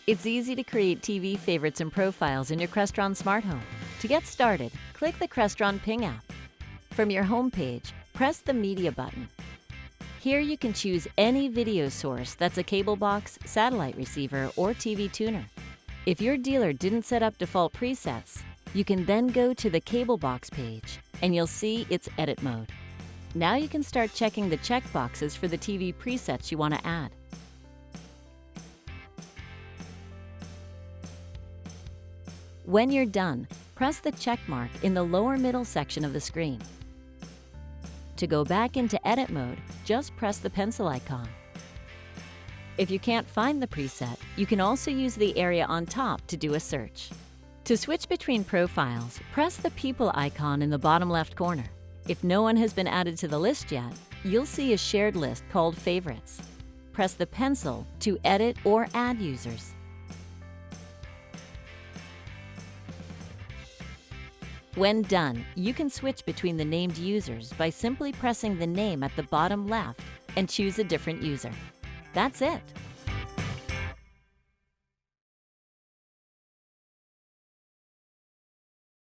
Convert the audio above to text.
It's easy to create TV favorites and profiles in your Crestron smart home. To get started, click the Crestron Pyng app. From your home page, press the Media button. Here you can choose any video source that's a cable box, satellite receiver, or TV tuner. If your dealer didn't set up default presets, you can then go to the cable box page and you'll see its edit mode. Now you can start checking the checkboxes for the TV presets you want to add. When you're done, press the check mark in the lower middle section of the screen. To go back into edit mode, just press the pencil icon. If you can't find the preset, you can also use the area on top to do a search. To switch between profiles, press the people icon in the bottom left corner. If no one has been added to the list yet, you'll see a shared list called Favorites. Press the pencil to edit or add users. When done, you can switch between the named users by simply pressing the name at the bottom left and choose a different user. That's it.